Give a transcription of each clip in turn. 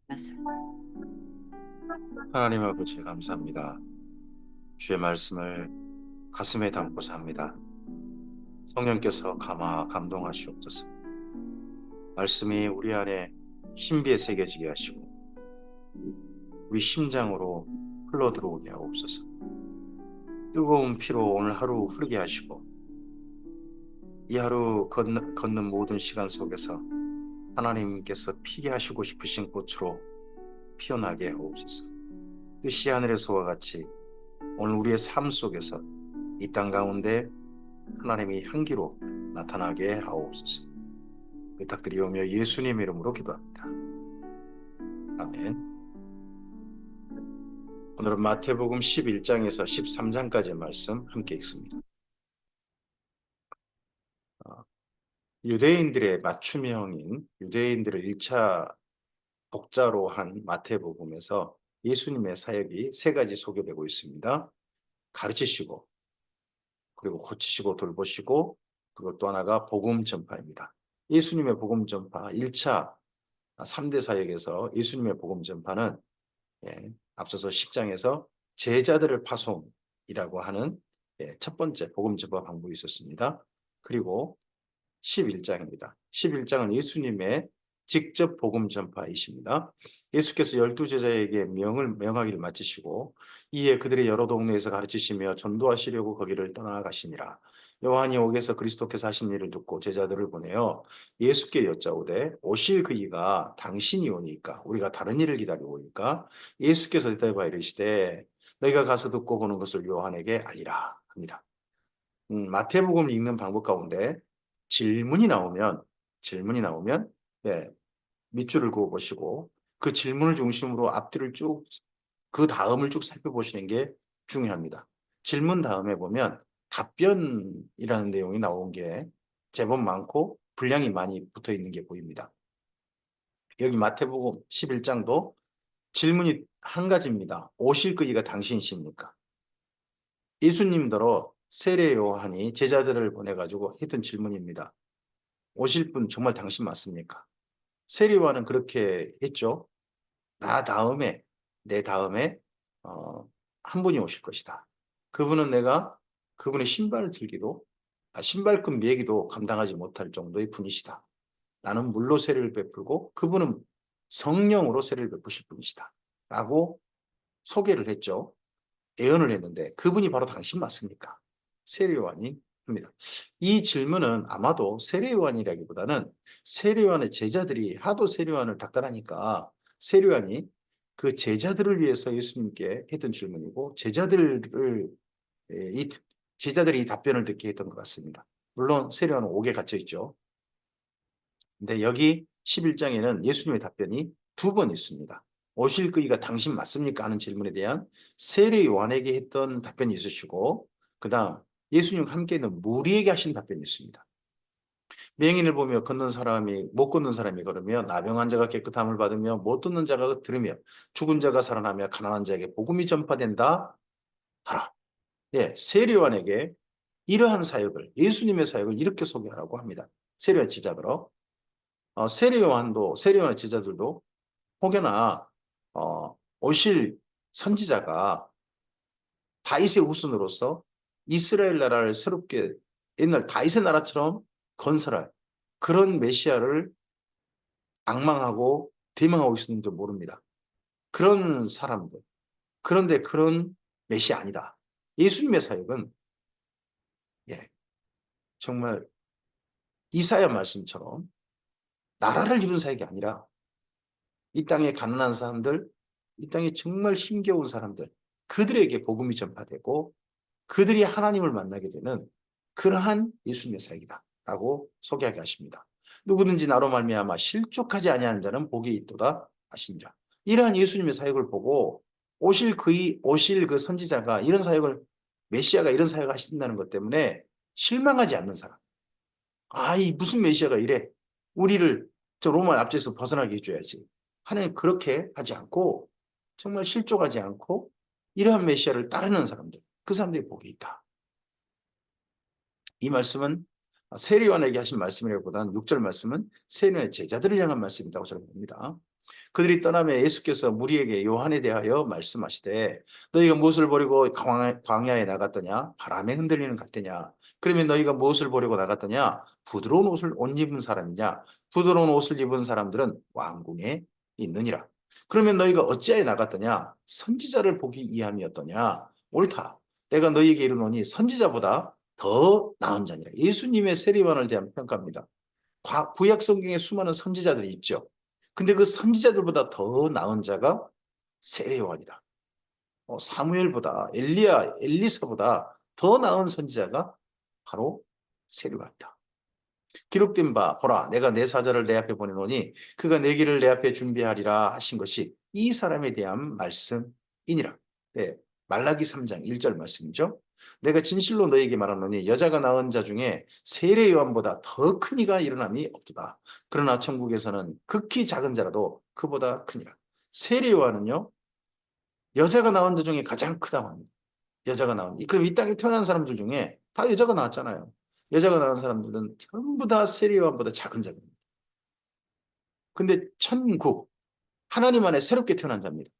맞습니다. 하나님 아버지 감사합니다. 주의 말씀을 가슴에 담고 삽니다. 성령께서 감동하시옵소서. 말씀이 우리 안에 신비에 새겨지게 하시고 우리 심장으로 흘러들어오게 하옵소서. 뜨거운 피로 오늘 하루 흐르게 하시고 이 하루 걷는 모든 시간 속에서 하나님께서 피게 하시고 싶으신 꽃으로 피어나게 하옵소서. 뜻이 하늘에서와 같이 오늘 우리의 삶 속에서 이 땅 가운데 하나님이 향기로 나타나게 하옵소서. 부탁드리오며 예수님 이름으로 기도합니다. 아멘. 오늘은 마태복음 11장에서 13장까지의 말씀 함께 읽습니다. 어, 유대인들의 맞춤형인 유대인들을 1차 복자로 한 마태복음에서 예수님의 사역이 세 가지 소개되고 있습니다. 가르치시고, 그리고 고치시고 돌보시고, 그리고 또 하나가 복음 전파입니다. 예수님의 복음 전파 1차 3대 사역에서 예수님의 복음 전파는 앞서서 10장에서 제자들을 파송이라고 하는 첫 번째 복음 전파 방법이 있었습니다. 그리고 11장입니다. 11장은 예수님의 직접 복음 전파이십니다. 예수께서 12제자에게 명하기를 마치시고 이에 그들의 여러 동네에서 가르치시며 전도하시려고 거기를 떠나가시니라. 요한이 옥에서 그리스도께서 하신 일을 듣고 제자들을 보내어 예수께 여짜오되 오실 그 이가 당신이 오니까 우리가 다른 일을 기다리고 오니까 예수께서 대답하여 이르시되 너희가 가서 듣고 보는 것을 요한에게 알리라 합니다. 마태복음을 읽는 방법 가운데 질문이 나오면 예, 밑줄을 그어 보시고 그 질문을 중심으로 앞뒤를 쭉 그 다음을 쭉 살펴보시는 게 중요합니다. 질문 다음에 보면 답변이라는 내용이 나온 게 제법 많고 분량이 많이 붙어 있는 게 보입니다. 여기 마태복음 11장도 질문이 한 가지입니다. 오실 그 이가 당신이십니까? 예수님더러 세례 요한이 제자들을 보내가지고 했던 질문입니다. 오실 분 정말 당신 맞습니까? 세례 요한은 그렇게 했죠. 내 다음에 어, 한 분이 오실 것이다. 그분은 내가 그분의 신발을 들기도 신발끈 매기도 감당하지 못할 정도의 분이시다. 나는 물로 세례를 베풀고 그분은 성령으로 세례를 베푸실 분이시다. 라고 소개를 했죠. 예언을 했는데 그분이 바로 당신 맞습니까? 세례요한이 합니다. 이 질문은 아마도 세례요한이라기보다는 세례요한의 제자들이 하도 세례요한을 닥달하니까 세례요한이 그 제자들을 위해서 예수님께 했던 질문이고 이 제자들이 이 답변을 듣게 했던 것 같습니다. 물론 세례요한은 옥에 갇혀 있죠. 근데 여기 11장에는 예수님의 답변이 두 번 있습니다. 오실 그이가 당신 맞습니까? 하는 질문에 대한 세례 요한에게 했던 답변이 있으시고 그 다음 예수님과 함께 있는 무리에게 하신 답변이 있습니다. 맹인을 보며 못 걷는 사람이 걸으며 나병한 자가 깨끗함을 받으며 못 듣는 자가 들으며 죽은 자가 살아나며 가난한 자에게 복음이 전파된다 하라. 예, 세례 요한에게 이러한 사역을 예수님의 사역을 이렇게 소개하라고 합니다. 세례 요한 지자들어 세례 요한의 제자들도 혹여나 오실 선지자가 다윗의 후손으로서 이스라엘 나라를 새롭게 옛날 다윗의 나라처럼 건설할 그런 메시아를 악망하고 대망하고 있었는지 모릅니다. 그런 사람들. 그런데 그런 메시아 아니다. 예수님의 사역은 예, 정말 이사야 말씀처럼 나라를 이룬 사역이 아니라 이 땅에 가난한 사람들, 이 땅에 정말 힘겨운 사람들, 그들에게 복음이 전파되고 그들이 하나님을 만나게 되는 그러한 예수님의 사역이다 라고 소개하게 하십니다. 누구든지 나로 말미암아 실족하지 아니하는 자는 복이 있도다 하시니라. 이러한 예수님의 사역을 보고 오실 그 선지자가 이런 사역을 메시아가 이런 사역을 하신다는 것 때문에 실망하지 않는 사람. 이 무슨 메시아가 이래? 우리를 저 로마 압제에서 벗어나게 해줘야지. 하나님 그렇게 하지 않고 정말 실족하지 않고 이러한 메시아를 따르는 사람들, 그 사람들이 복이 있다. 이 말씀은 세례요한에게 하신 말씀이라기보다는 6절 말씀은 세례요한의 제자들을 향한 말씀이라고 저는 봅니다. 그들이 떠나며 예수께서 무리에게 요한에 대하여 말씀하시되 너희가 무엇을 버리고 광야에 나갔더냐? 바람에 흔들리는 갓되냐? 그러면 너희가 무엇을 버리고 나갔더냐? 부드러운 옷 입은 사람이냐? 부드러운 옷을 입은 사람들은 왕궁에 있느니라. 그러면 너희가 어찌하여 나갔더냐? 선지자를 보기 위함이었더냐? 옳다. 내가 너희에게 이르노니 선지자보다 더 나은 자니라. 예수님의 세례요한을 대한 평가입니다. 구약 성경에 수많은 선지자들이 있죠. 근데 그 선지자들보다 더 나은 자가 세례요한이다. 사무엘보다 엘리사보다 더 나은 선지자가 바로 세례요한이다. 기록된 바 보라 내가 내 사자를 내 앞에 보내노니 그가 내 길을 내 앞에 준비하리라 하신 것이 이 사람에 대한 말씀이니라. 네, 말라기 3장 1절 말씀이죠. 내가 진실로 너에게 말하노니 여자가 낳은 자 중에 세례 요한보다 더 큰 이가 일어남이 없도다. 그러나 천국에서는 극히 작은 자라도 그보다 크니라. 세례 요한은요 여자가 낳은 자 중에 가장 크다고 합니다. 여자가 낳은 그럼 이 땅에 태어난 사람들 중에 다 여자가 낳았잖아요. 여자가 낳은 사람들은 전부 다 세례 요한보다 작은 자입니다. 근데 천국 하나님 안에 새롭게 태어난 자입니다.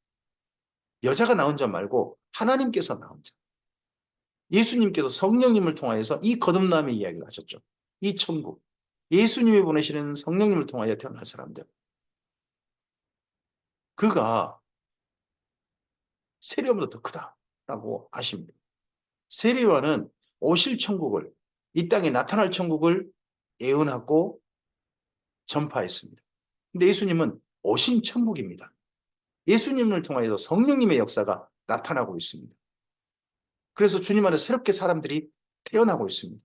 여자가 낳은 자 말고 하나님께서 낳은 자. 예수님께서 성령님을 통하여서 이 거듭남의 이야기를 하셨죠. 이 천국. 예수님이 보내시는 성령님을 통하여 태어날 사람들. 그가 세례요한보다 더 크다라고 하십니다. 세례요한은 오실 천국을 이 땅에 나타날 천국을 예언하고 전파했습니다. 근데 예수님은 오신 천국입니다. 예수님을 통하여서 성령님의 역사가 나타나고 있습니다. 그래서 주님 안에 새롭게 사람들이 태어나고 있습니다.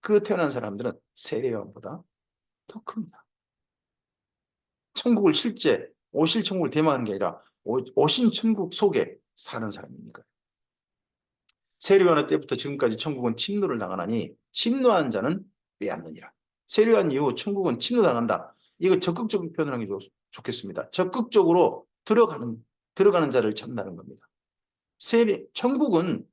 그 태어난 사람들은 세례요한보다 더 큽니다. 천국을 실제 오실 천국을 대망하는 게 아니라 오신 천국 속에 사는 사람이니까요. 세례요한 때부터 지금까지 천국은 침노를 당하나니 침노한 자는 빼앗느니라. 세례요한 이후 천국은 침노당한다. 이거 적극적으로 표현하는 게 좋겠습니다. 적극적으로 들어가는 자를 찾는다는 겁니다. 천국은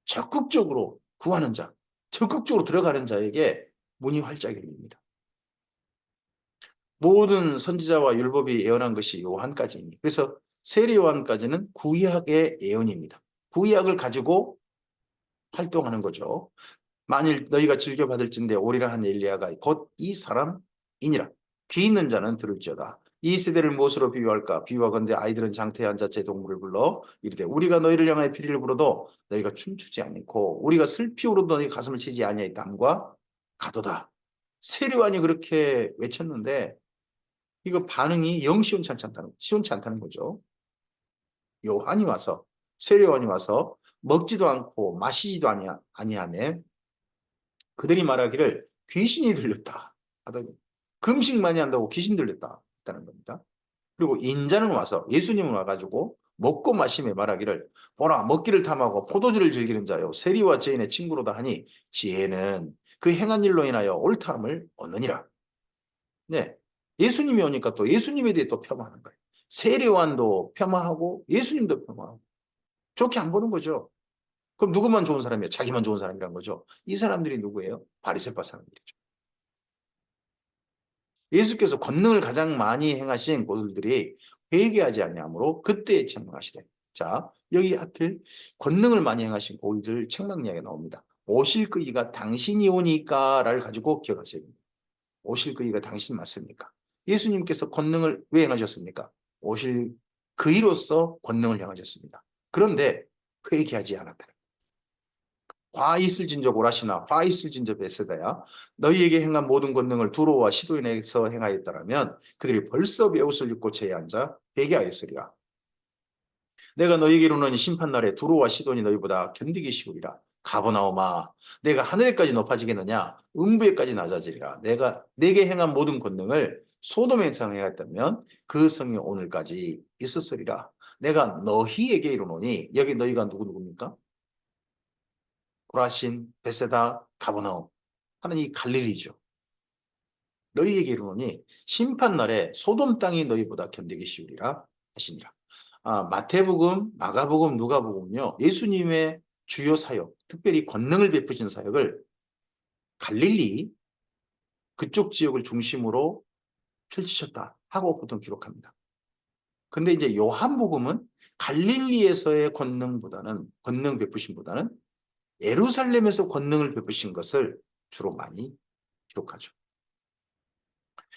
적극적으로 구하는 자, 적극적으로 들어가는 자에게 문이 활짝 열립니다. 모든 선지자와 율법이 예언한 것이 요한까지입니다. 그래서 세례 요한까지는 구약의 예언입니다. 구약을 가지고 활동하는 거죠. 만일 너희가 즐겨받을진대 오리라 한 엘리야가 곧 이 사람이니라. 귀 있는 자는 들을지어다. 이 세대를 무엇으로 비유할까? 비유하건대 아이들은 장태에 앉아 제 동물을 불러 이르되 우리가 너희를 향하여 피리를 불어도 너희가 춤추지 않고 우리가 슬피 울어도 너희 가슴을 치지 아니하였담과 가도다. 세례요한이 그렇게 외쳤는데 이거 반응이 영 시원치 않다는 거죠. 요한이 와서 세례요한이 와서 먹지도 않고 마시지도 아니하며 그들이 말하기를 귀신이 들렸다 하더니 금식 많이 한다고 귀신 들렸다 했다는 겁니다. 그리고 인자는 와서 예수님은 와가지고 먹고 마시며 말하기를 보라 먹기를 탐하고 포도주를 즐기는 자요 세리와 죄인의 친구로다 하니 지혜는 그 행한 일로 인하여 옳다함을 얻느니라. 네, 예수님이 오니까 또 예수님에 대해 또 폄하하는 거예요. 세례요한도 폄하하고 예수님도 폄하하고 좋게 안 보는 거죠. 그럼 누구만 좋은 사람이에요? 자기만 좋은 사람이란 거죠. 이 사람들이 누구예요? 바리새파 사람들이죠. 예수께서 권능을 가장 많이 행하신 고들들이 회개하지 아니하므로 그때에 책망하시되. 자, 여기 하필 권능을 많이 행하신 고들들 책망 이야기가 나옵니다. 오실 그 이가 당신이 오니까를 가지고 기억하셔야 됩니다. 오실 그 이가 당신 맞습니까? 예수님께서 권능을 왜 행하셨습니까? 오실 그 이로서 권능을 행하셨습니다. 그런데 회개하지 않았다. 화 있을진저 고라시나 화 있을진저 베세다야 너희에게 행한 모든 권능을 두로와 시도인에서 행하였더라면 그들이 벌써 베옷을 입고 제에 앉아 회개하였으리라. 내가 너희에게 이르노니 심판날에 두로와 시돈이 너희보다 견디기 쉬우리라. 가버나오마 내가 하늘에까지 높아지겠느냐 음부에까지 낮아지리라. 내가 내게 행한 모든 권능을 소돔에서 행하였다면 그 성이 오늘까지 있었으리라. 내가 너희에게 이르노니 여기 너희가 누구입니까? 고라신, 베세다, 가버나움 하는 이 갈릴리죠. 너희에게 이르노니 심판날에 소돔 땅이 너희보다 견디기 쉬우리라 하시니라. 마태복음, 마가복음, 누가복음요. 예수님의 주요 사역, 특별히 권능을 베푸신 사역을 갈릴리 그쪽 지역을 중심으로 펼치셨다 하고 보통 기록합니다. 근데 이제 요한복음은 갈릴리에서의 권능 베푸심보다는 예루살렘에서 권능을 베푸신 것을 주로 많이 기록하죠.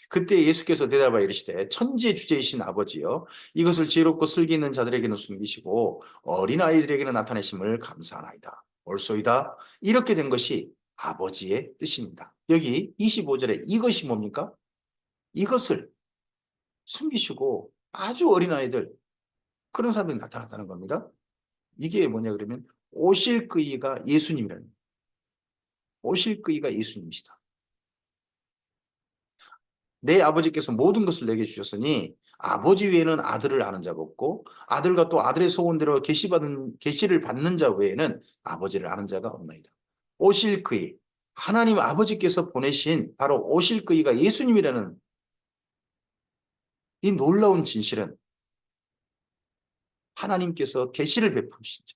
그때 예수께서 대답하여 이르시되 천지의 주제이신 아버지여 이것을 지혜롭고 슬기 있는 자들에게는 숨기시고 어린아이들에게는 나타내심을 감사하나이다. 옳소이다. 이렇게 된 것이 아버지의 뜻입니다. 여기 25절에 이것이 뭡니까? 이것을 숨기시고 아주 어린아이들 그런 사람들이 나타났다는 겁니다. 이게 뭐냐 그러면 오실 그이가 예수님이라는 거예요. 오실 그이가 예수님이시다. 내 아버지께서 모든 것을 내게 주셨으니 아버지 외에는 아들을 아는 자가 없고 아들과 또 아들의 소원대로 계시를 받는 자 외에는 아버지를 아는 자가 없나이다. 오실 그이 하나님 아버지께서 보내신 바로 오실 그이가 예수님이라는 이 놀라운 진실은 하나님께서 계시를 베푸신 자,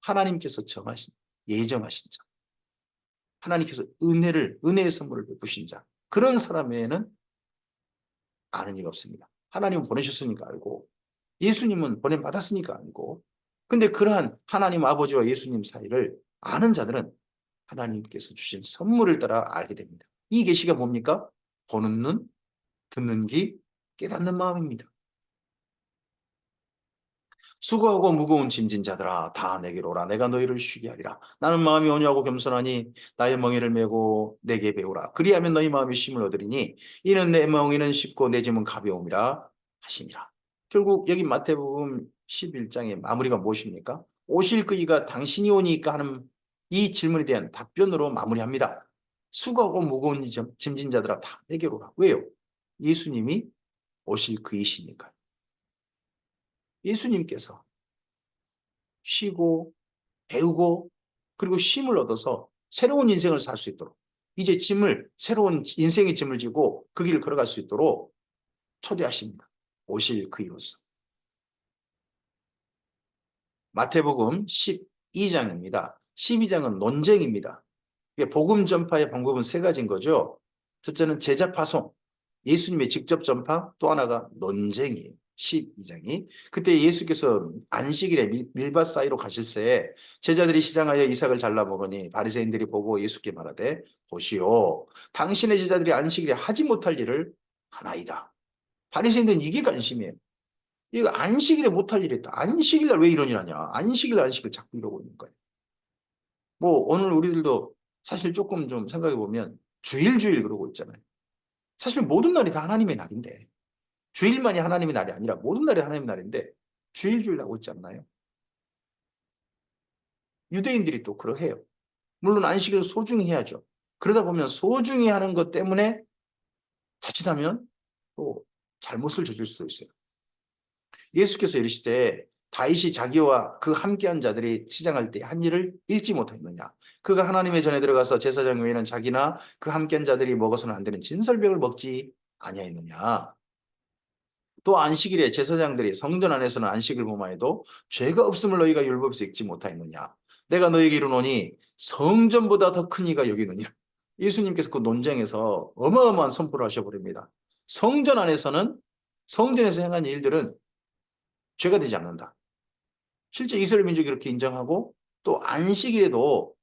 하나님께서 예정하신 자, 하나님께서 은혜의 선물을 베푸신 자, 그런 사람 외에는 아는 이가 없습니다. 하나님은 보내셨으니까 알고 예수님은 보냄받았으니까 알고 근데 그러한 하나님 아버지와 예수님 사이를 아는 자들은 하나님께서 주신 선물을 따라 알게 됩니다. 이 계시가 뭡니까? 보는 눈, 듣는 귀, 깨닫는 마음입니다. 수고하고 무거운 짐진 자들아 다 내게로 오라 내가 너희를 쉬게 하리라. 나는 마음이 온유하고 겸손하니 나의 멍에를 메고 내게 배우라. 그리하면 너희 마음이 쉼을 얻으리니 이는 내 멍에는 쉽고 내 짐은 가벼움이라 하시니라. 결국 여기 마태복음 11장의 마무리가 무엇입니까? 오실 그이가 당신이 오니까 하는 이 질문에 대한 답변으로 마무리합니다. 수고하고 무거운 짐진 자들아 다 내게로 오라. 왜요? 예수님이 오실 그이시니까요. 예수님께서 쉬고 배우고 그리고 쉼을 얻어서 새로운 인생을 살 수 있도록 이제 새로운 인생의 짐을 지고 그 길을 걸어갈 수 있도록 초대하십니다. 오실 그이로서. 마태복음 12장입니다. 12장은 논쟁입니다. 복음 전파의 방법은 세 가지인 거죠. 첫째는 제자 파송, 예수님의 직접 전파, 또 하나가 논쟁이에요. 12장이. 그때 예수께서 안식일에 밀밭 사이로 가실새 제자들이 시장하여 이삭을 잘라 먹으니 바리새인들이 보고 예수께 말하되 보시오 당신의 제자들이 안식일에 하지 못할 일을 하나이다. 바리새인들은 이게 관심이에요. 이거 안식일에 못할 일이 있다. 안식일날 왜 이런 일 하냐. 안식을 자꾸 이러고 있는 거예요. 뭐 오늘 우리들도 사실 조금 좀 생각해 보면 주일 그러고 있잖아요. 사실 모든 날이 다 하나님의 날인데 주일만이 하나님의 날이 아니라 모든 날이 하나님의 날인데 주일 하고 있지 않나요? 유대인들이 또 그러해요. 물론 안식일을 소중히 해야죠. 그러다 보면 소중히 하는 것 때문에 자칫하면 또 잘못을 저질 수도 있어요. 예수께서 이르시되 다윗이 자기와 그 함께한 자들이 치장할 때 한 일을 잃지 못하였느냐. 그가 하나님의 전에 들어가서 제사장 외에는 자기나 그 함께한 자들이 먹어서는 안 되는 진설병을 먹지 아니하였느냐. 또 안식일에 제사장들이 성전 안에서는 안식을 범하여도 죄가 없음을 너희가 율법에서 읽지 못하였느냐. 내가 너희에게 이르노니 성전보다 더 큰 이가 여기 있느니라. 예수님께서 그 논쟁에서 어마어마한 선포를 하셔버립니다. 성전에서 행한 일들은 죄가 되지 않는다. 실제 이스라엘 민족이 이렇게 인정하고 또 안식일에도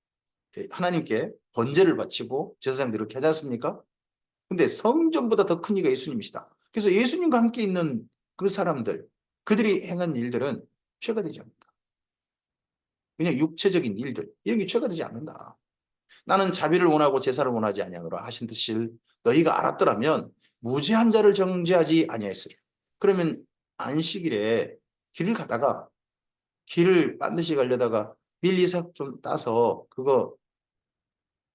하나님께 번제를 바치고 제사장들이 이렇게 하지 않습니까? 근데 성전보다 더 큰 이가 예수님이시다. 그래서 예수님과 함께 있는 그 사람들, 그들이 행한 일들은 죄가 되지 않는다. 그냥 육체적인 일들, 이런 게 죄가 되지 않는다. 나는 자비를 원하고 제사를 원하지 아니하노라 하신 뜻을 너희가 알았더라면 무죄한 자를 정죄하지 아니하였으리라. 그러면 안식일에 길을 반드시 가려다가 밀 이삭 좀 따서 그거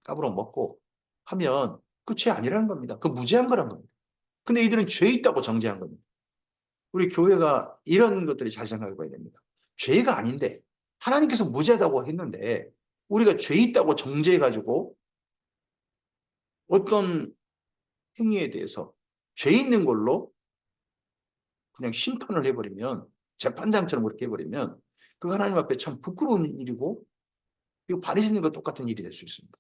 까불어 먹고 하면 그 죄 아니라는 겁니다. 그 무죄한 거란 겁니다. 근데 이들은 죄 있다고 정죄한 겁니다. 우리 교회가 이런 것들이 잘 생각해 봐야 됩니다. 죄가 아닌데 하나님께서 무죄하다고 했는데 우리가 죄 있다고 정죄해 가지고 어떤 행위에 대해서 죄 있는 걸로 그냥 심판을 해버리면 재판장처럼 그렇게 해버리면 그 하나님 앞에 참 부끄러운 일이고 이거 바리새인과 똑같은 일이 될 수 있습니다.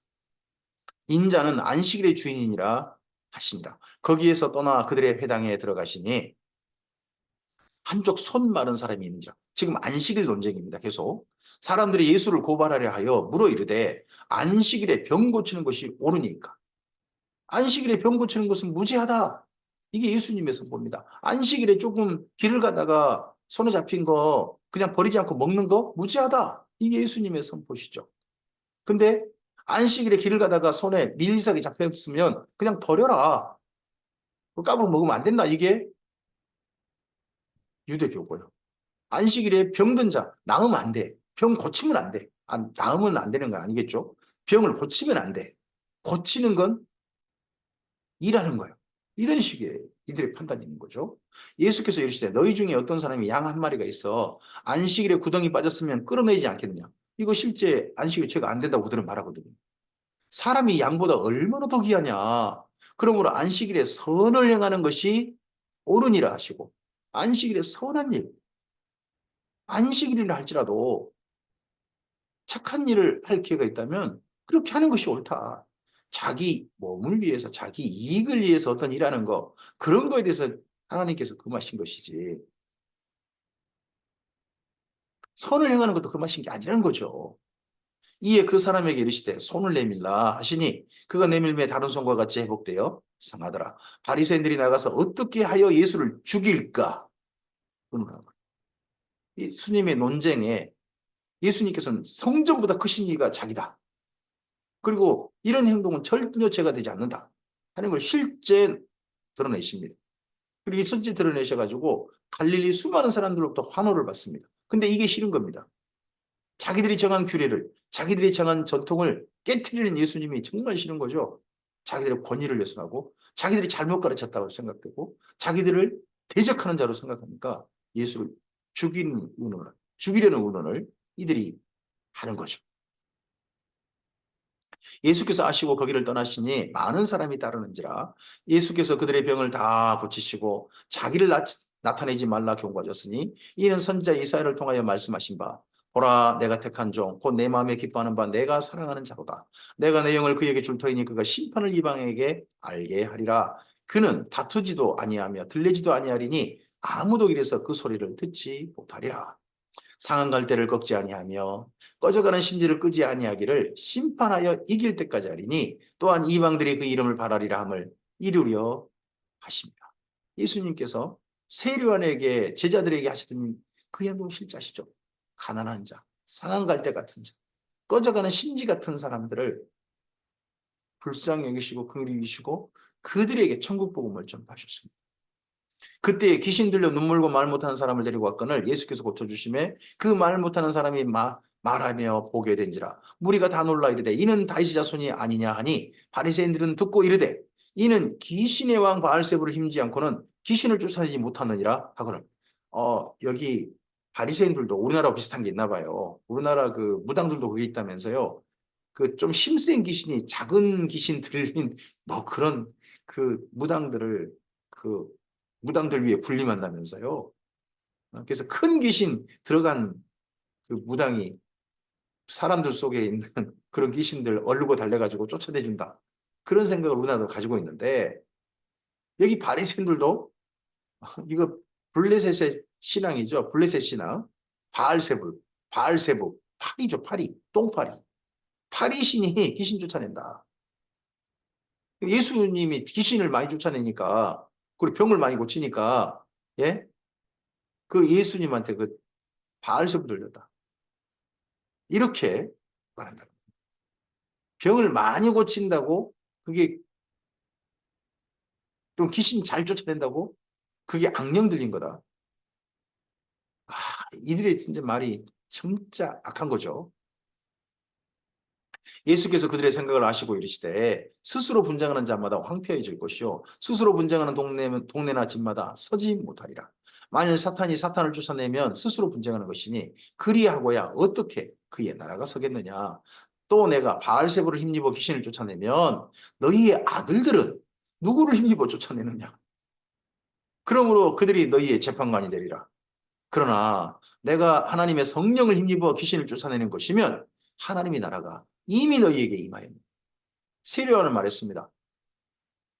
인자는 안식일의 주인이니라 하시니라. 거기에서 떠나 그들의 회당에 들어가시니 한쪽 손 마른 사람이 있는지라. 지금 안식일 논쟁입니다. 계속. 사람들이 예수를 고발하려 하여 물어 이르되 안식일에 병 고치는 것이 옳으니까. 안식일에 병 고치는 것은 무죄하다. 이게 예수님의 선포입니다. 안식일에 조금 길을 가다가 손에 잡힌 거 그냥 버리지 않고 먹는 거 무죄하다. 이게 예수님의 선포시죠. 근데 안식일에 길을 가다가 손에 밀리삭이 잡혔으면 그냥 버려라. 까불어 먹으면 안 된다. 이게 유대교고요. 안식일에 병든 자, 나으면 안 돼. 병 고치면 안 돼. 나으면 안 되는 건 아니겠죠. 병을 고치면 안 돼. 고치는 건 일하는 거예요. 이런 식의 이들의 판단이 있는 거죠. 예수께서 이르시되 너희 중에 어떤 사람이 양 한 마리가 있어 안식일에 구덩이 빠졌으면 끌어내지 않겠느냐. 이거 실제 안식일 제가 안 된다고 그들은 말하거든요. 사람이 양보다 얼마나 더 귀하냐. 그러므로 안식일에 선을 행하는 것이 옳으니라 하시고 안식일에 선한 일, 안식일이라 할지라도 착한 일을 할 기회가 있다면 그렇게 하는 것이 옳다. 자기 몸을 위해서, 자기 이익을 위해서 어떤 일하는 거, 그런 거에 대해서 하나님께서 금하신 것이지. 선을 행하는 것도 금하신 게 아니라는 거죠. 이에 그 사람에게 이르시되 손을 내밀라 하시니 그가 내밀매 다른 손과 같이 회복되어 상하더라. 바리새인들이 나가서 어떻게 하여 예수를 죽일까? 이 수님의 논쟁에 예수님께서는 성전보다 크신 이가 자기다. 그리고 이런 행동은 전혀 죄가 되지 않는다 하는 걸 실제 드러내십니다. 그리고 실제 드러내셔가지고 갈릴리 수많은 사람들로부터 환호를 받습니다. 근데 이게 싫은 겁니다. 자기들이 정한 규례를, 자기들이 정한 전통을 깨트리는 예수님이 정말 싫은 거죠. 자기들의 권위를 훼손하고 자기들이 잘못 가르쳤다고 생각되고 자기들을 대적하는 자로 생각하니까 예수를 죽이려는 운운을 이들이 하는 거죠. 예수께서 아시고 거기를 떠나시니 많은 사람이 따르는지라. 예수께서 그들의 병을 다 고치시고 자기를 나타내지 말라 경고하셨으니 이는 선지자 이사야를 통하여 말씀하신 바 보라 내가 택한 종 곧 내 마음에 기뻐하는 바 내가 사랑하는 자로다. 내가 내 영을 그에게 줄 터이니 그가 심판을 이방에게 알게 하리라. 그는 다투지도 아니하며 들리지도 아니하리니 아무도 이래서 그 소리를 듣지 못하리라. 상한 갈대를 꺾지 아니하며 꺼져가는 심지를 끄지 아니하기를 심판하여 이길 때까지 하리니 또한 이방들이 그 이름을 바라리라 함을 이루려 하십니다. 예수님께서 세례요한에게 제자들에게 하시던 그 행동 실제하시죠. 가난한 자, 상한 갈대 같은 자, 꺼져가는 심지 같은 사람들을 불쌍히 여기시고 긍휼히 여기시고 그들에게 천국 복음을 전파하셨습니다. 그때 귀신 들려 눈물고 말 못하는 사람을 데리고 왔거늘 예수께서 고쳐주심에 그 말 못하는 사람이 말하며 보게 된지라. 무리가 다 놀라 이르되 이는 다윗의 자손이 아니냐 하니 바리새인들은 듣고 이르되 이는 귀신의 왕 바알세부를 힘지 않고는 귀신을 쫓아내지 못하느니라 하거늘. 여기 바리새인들도 우리나라와 비슷한 게 있나 봐요. 우리나라 그 무당들도 그게 있다면서요. 그 좀 힘센 귀신이 작은 귀신 들린 뭐 그런 그 무당들을 그 무당들 위해 군림한다면서요. 그래서 큰 귀신 들어간 그 무당이 사람들 속에 있는 그런 귀신들 얼르고 달래가지고 쫓아내준다. 그런 생각을 우리나라도 가지고 있는데 여기 바리새인들도 이거 블레셋의 신앙이죠. 블레셋 신앙. 바알세불, 파리죠. 파리, 똥파리. 파리 신이 귀신 쫓아낸다. 예수님이 귀신을 많이 쫓아내니까 그리고 병을 많이 고치니까 예? 그 예수님한테 그 바알세불 들렸다. 이렇게 말한다. 병을 많이 고친다고 그게 또 귀신 잘 쫓아낸다고 그게 악령 들린 거다. 이들의 진짜 말이 진짜 악한 거죠. 예수께서 그들의 생각을 아시고 이르시되 스스로 분쟁하는 자마다 황폐해질 것이요 스스로 분쟁하는 동네나 집마다 서지 못하리라. 만일 사탄이 사탄을 쫓아내면 스스로 분쟁하는 것이니 그리하고야 어떻게 그의 나라가 서겠느냐. 또 내가 바알세부를 힘입어 귀신을 쫓아내면 너희의 아들들은 누구를 힘입어 쫓아내느냐. 그러므로 그들이 너희의 재판관이 되리라. 그러나 내가 하나님의 성령을 힘입어 귀신을 쫓아내는 것이면 하나님의 나라가 이미 너희에게 임하였느니라. 세례요한은 말했습니다.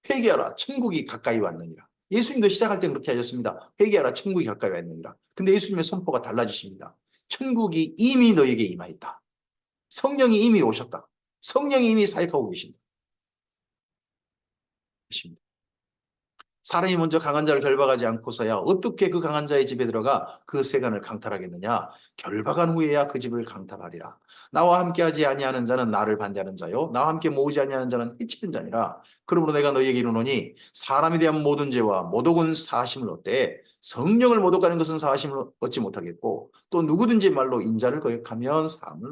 회개하라 천국이 가까이 왔느니라. 예수님도 시작할 때 그렇게 하셨습니다. 회개하라 천국이 가까이 왔느니라. 근데 예수님의 선포가 달라지십니다. 천국이 이미 너에게 임하였다. 성령이 이미 오셨다. 성령이 이미 사역하고 계신다. 사람이 먼저 강한 자를 결박하지 않고서야 어떻게 그 강한 자의 집에 들어가 그 세간을 강탈하겠느냐. 결박한 후에야 그 집을 강탈하리라. 나와 함께하지 아니하는 자는 나를 반대하는 자요 나와 함께 모으지 아니하는 자는 해치는 자니라. 그러므로 내가 너희에게 이르노니 사람에 대한 모든 죄와 모독은 사하심을 얻되 성령을 모독하는 것은 사하심을 얻지 못하겠고 또 누구든지 말로 인자를 거역하면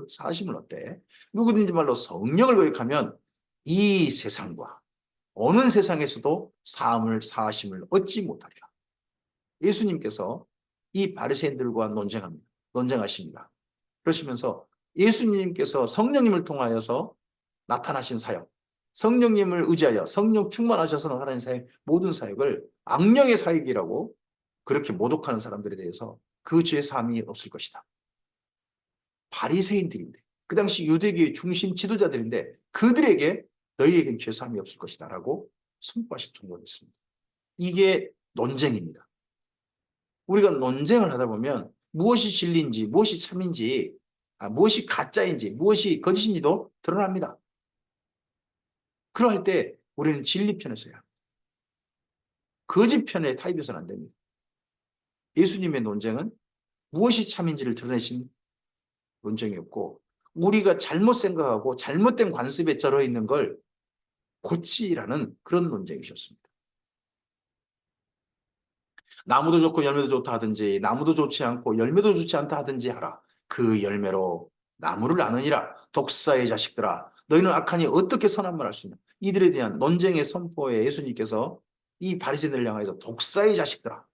사하심을 얻되 누구든지 말로 성령을 거역하면 이 세상과 어느 세상에서도 사하심을 얻지 못하리라. 예수님께서 이 바리새인들과 논쟁하십니다. 그러시면서 예수님께서 성령님을 통하여서 나타나신 사역, 성령님을 의지하여 성령 충만하셔서 나타나신 사역, 모든 사역을 악령의 사역이라고 그렇게 모독하는 사람들에 대해서 그 죄 사함이 없을 것이다. 바리새인들인데 그 당시 유대교의 중심 지도자들인데 그들에게 너희에겐 죄 사함이 없을 것이다 라고 선포하실 정도였습니다. 이게 논쟁입니다. 우리가 논쟁을 하다 보면 무엇이 진리인지 무엇이 참인지 무엇이 가짜인지 무엇이 거짓인지도 드러납니다. 그럴 때 우리는 진리 편에 서야 합니다. 거짓 편에 타협해서는 안 됩니다. 예수님의 논쟁은 무엇이 참인지를 드러내신 논쟁이었고 우리가 잘못 생각하고 잘못된 관습에 절어 있는 걸 고치라는 그런 논쟁이셨습니다. 나무도 좋고 열매도 좋다 하든지 나무도 좋지 않고 열매도 좋지 않다 하든지 하라. 그 열매로 나무를 아느니라. 독사의 자식들아 너희는 악하니 어떻게 선한 말 할 수 있냐. 이들에 대한 논쟁의 선포에 예수님께서 이 바리새인들을 향해서 독사의 자식들아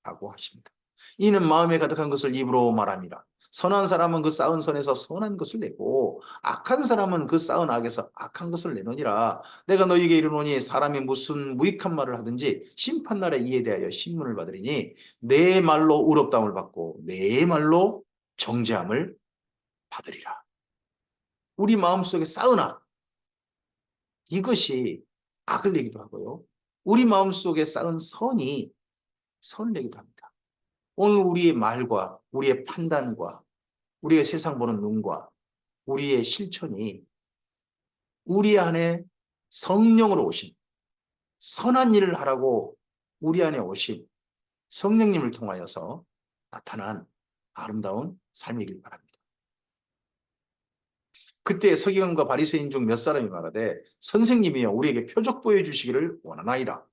라고 하십니다. 이는 마음에 가득한 것을 입으로 말합니다. 선한 사람은 그 쌓은 선에서 선한 것을 내고 악한 사람은 그 쌓은 악에서 악한 것을 내노니라. 내가 너희에게 이르노니 사람이 무슨 무익한 말을 하든지 심판날에 이에 대하여 신문을 받으리니 내 말로 의롭다함을 받고 내 말로 정죄함을 받으리라. 우리 마음속에 쌓은 악, 이것이 악을 내기도 하고요. 우리 마음속에 쌓은 선이 선을 내기도 합니다. 오늘 우리의 말과 우리의 판단과 우리의 세상 보는 눈과 우리의 실천이 우리 안에 성령으로 오신 선한 일을 하라고 우리 안에 오신 성령님을 통하여서 나타난 아름다운 삶이길 바랍니다. 그때 서기관과 바리새인 중 몇 사람이 말하되 선생님이여 우리에게 표적 보여주시기를 원하나이다.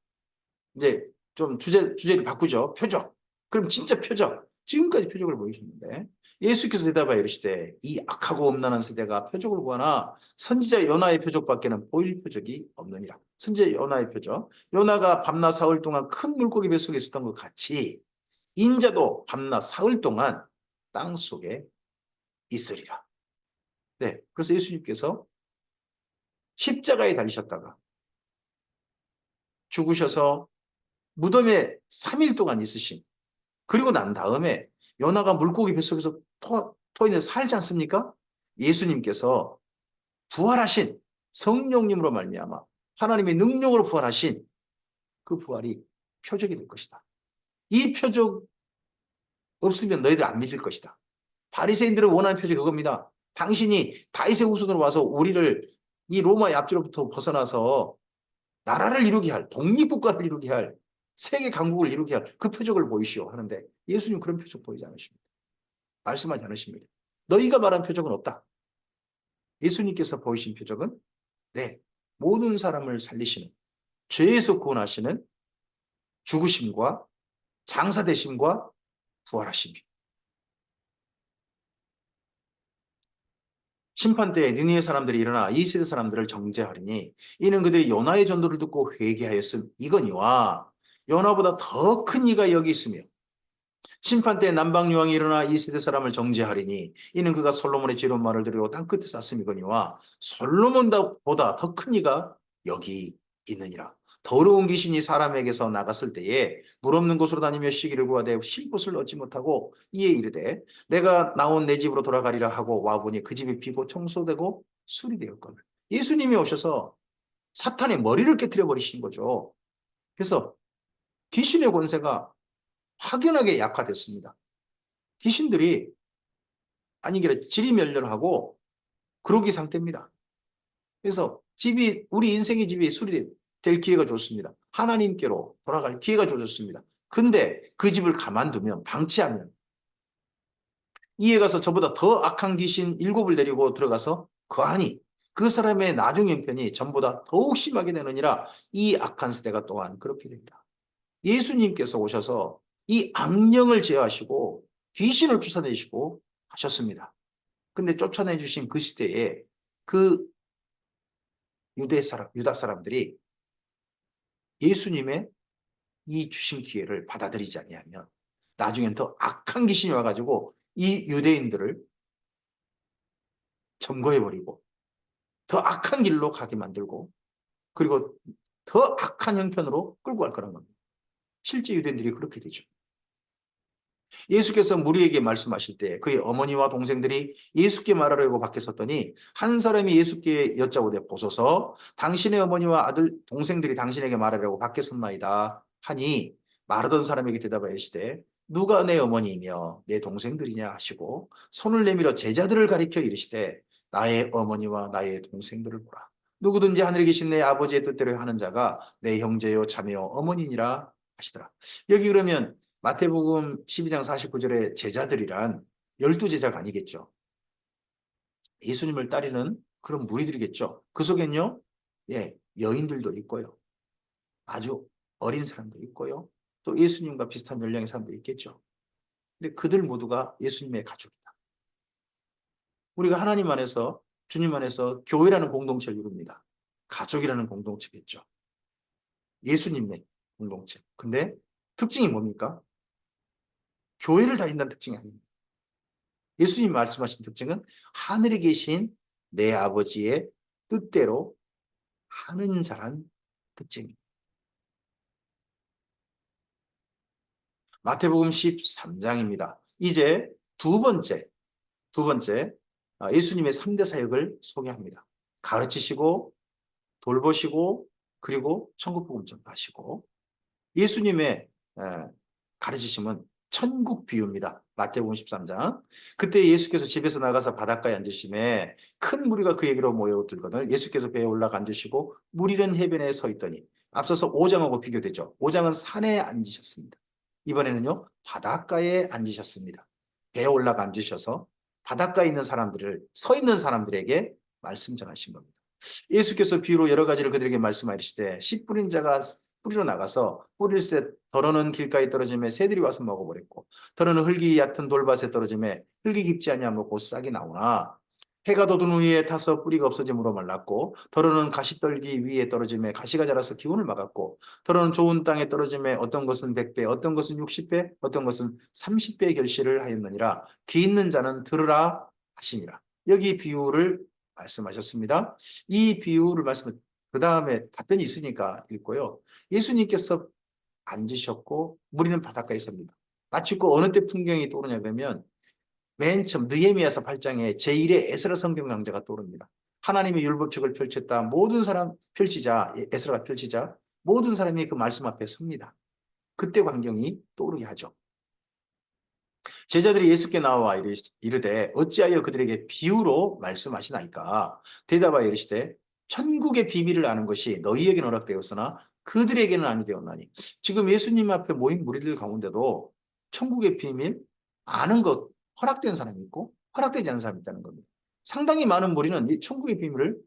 이제 좀 주제를 바꾸죠. 표적. 그럼 진짜 표적. 지금까지 표적을 보이셨는데 예수께서 대답하여 이르시되 이 악하고 엄란한 세대가 표적을 구하나 선지자 요나의 표적밖에는 보일 표적이 없느니라. 선지자 요나의 표적. 요나가 밤낮 사흘 동안 큰 물고기 뱃속에 있었던 것 같이 인자도 밤낮 사흘 동안 땅 속에 있으리라. 네, 그래서 예수님께서 십자가에 달리셨다가 죽으셔서 무덤에 3일 동안 있으신 그리고 난 다음에 요나가 물고기 뱃속에서 토인에 살지 않습니까? 예수님께서 부활하신 성령님으로 말미암아 하나님의 능력으로 부활하신 그 부활이 표적이 될 것이다. 이 표적 없으면 너희들 안 믿을 것이다. 바리새인들을 원하는 표적이 그겁니다. 당신이 다윗의 후손으로 와서 우리를 이 로마의 앞뒤로부터 벗어나서 나라를 이루게 할, 독립국가를 이루게 할, 세계 강국을 이루게 할 그 표적을 보이시오 하는데 예수님 그런 표적 보이지 않으십니다. 말씀하지 않으십니다. 너희가 말한 표적은 없다. 예수님께서 보이신 표적은 네, 모든 사람을 살리시는 죄에서 구원하시는 죽으심과 장사되심과 부활하심입니다. 심판때에 니느웨 사람들이 일어나 이 세대 사람들을 정죄하리니 이는 그들이 요나의 전도를 듣고 회개하였음 이거니와 요나보다 더 큰 이가 여기 있으며 심판때에 남방유황이 일어나 이 세대 사람을 정죄하리니 이는 그가 솔로몬의 지혜로운 말을 들으고 땅끝에 쌌음이거니와 솔로몬보다 더 큰 이가 여기 있느니라. 더러운 귀신이 사람에게서 나갔을 때에 물 없는 곳으로 다니며 쉬기를 구하되 쉴 곳을 얻지 못하고 이에 이르되 내가 나온 내 집으로 돌아가리라 하고 와보니 그 집이 비고 청소되고 수리되었거늘. 예수님이 오셔서 사탄의 머리를 깨트려 버리신 거죠. 그래서 귀신의 권세가 확연하게 약화됐습니다. 귀신들이 아니기라 지리멸렬하고 그러기 상태입니다. 그래서 우리 인생의 집이 수리될 기회가 좋습니다. 하나님께로 돌아갈 기회가 주어졌습니다. 근데 그 집을 가만두면, 방치하면, 이에 가서 저보다 더 악한 귀신 7을 데리고 들어가서 거하니 그 사람의 나중 형편이 전보다 더욱 심하게 되느니라. 이 악한 세대가 또한 그렇게 됩니다. 예수님께서 오셔서 이 악령을 제어하시고 귀신을 쫓아내시고 하셨습니다. 근데 쫓아내 주신 그 시대에 그 유다 사람들이 예수님의 이 주신 기회를 받아들이지 아니하면 나중엔 더 악한 귀신이 와가지고 이 유대인들을 점거해버리고 더 악한 길로 가게 만들고 그리고 더 악한 형편으로 끌고 갈 거란 겁니다. 실제 유대인들이 그렇게 되죠. 예수께서 무리에게 말씀하실 때 그의 어머니와 동생들이 예수께 말하려고 밖에 섰더니 한 사람이 예수께 여짜오되 보소서 당신의 어머니와 아들 동생들이 당신에게 말하려고 밖에 섰나이다 하니 말하던 사람에게 대답하여 이르시되 누가 내 어머니이며 내 동생들이냐 하시고 손을 내밀어 제자들을 가리켜 이르시되 나의 어머니와 나의 동생들을 보라. 누구든지 하늘에 계신 내 아버지의 뜻대로 하는 자가 내 형제요 자매요 어머니니라 하시더라. 여기 그러면 마태복음 12장 49절에 제자들이란 12제자가 아니겠죠. 예수님을 따르는 그런 무리들이겠죠. 그 속엔요, 예, 여인들도 있고요. 아주 어린 사람도 있고요. 또 예수님과 비슷한 연령의 사람도 있겠죠. 근데 그들 모두가 예수님의 가족이다. 우리가 하나님 안에서, 주님 안에서 교회라는 공동체를 이룹니다. 가족이라는 공동체겠죠. 예수님의 공동체. 근데 특징이 뭡니까? 교회를 다닌다는 특징이 아닙니다. 예수님 말씀하신 특징은 하늘에 계신 내 아버지의 뜻대로 하는 자란 특징입니다. 마태복음 13장입니다. 이제 두 번째 예수님의 3대 사역을 소개합니다. 가르치시고 돌보시고 그리고 천국복음 전파하시고 예수님의 가르치심은 천국 비유입니다. 마태복음 13장. 그때 예수께서 집에서 나가서 바닷가에 앉으심에 큰 무리가 그에게로 모여들거늘 예수께서 배에 올라가 앉으시고 무리는 해변에 서 있더니 앞서서 5장하고 비교되죠. 5장은 산에 앉으셨습니다. 이번에는요 바닷가에 앉으셨습니다. 배에 올라가 앉으셔서 바닷가에 있는 사람들을 서 있는 사람들에게 말씀 전하신 겁니다. 예수께서 비유로 여러 가지를 그들에게 말씀하시되 씨 뿌린 자가 뿌리로 나가서 뿌릴새 더러는 길가에 떨어짐에 새들이 와서 먹어버렸고 더러는 흙이 얕은 돌밭에 떨어짐에 흙이 깊지 아니하며 곧 싹이 나오나 해가 돋은 후에 타서 뿌리가 없어짐으로 말랐고 더러는 가시떨기 위에 떨어짐에 가시가 자라서 기운을 막았고 더러는 좋은 땅에 떨어짐에 어떤 것은 100배 어떤 것은 60배 어떤 것은 30배 결실을 하였느니라. 귀 있는 자는 들으라 하시니라. 여기 비유를 말씀하셨습니다. 이 비유를 그 다음에 답변이 있으니까 읽고요. 예수님께서 앉으셨고 무리는 바닷가에 섭니다. 마치 그 어느 때 풍경이 떠오르냐 그러면 맨 처음 느헤미야서 8장에 제1의 에스라 성경 강좌가 떠오릅니다. 하나님의 율법책을 펼쳤다. 모든 사람 펼치자. 에스라가 펼치자. 모든 사람이 그 말씀 앞에 섭니다. 그때 광경이 떠오르게 하죠. 제자들이 예수께 나와 이르되 어찌하여 그들에게 비유로 말씀하시나이까. 대답하여 이르시되 천국의 비밀을 아는 것이 너희에게는 허락되었으나 그들에게는 아니되었나니. 지금 예수님 앞에 모인 무리들 가운데도 천국의 비밀 아는 것 허락된 사람이 있고 허락되지 않은 사람이 있다는 겁니다. 상당히 많은 무리는 이 천국의 비밀을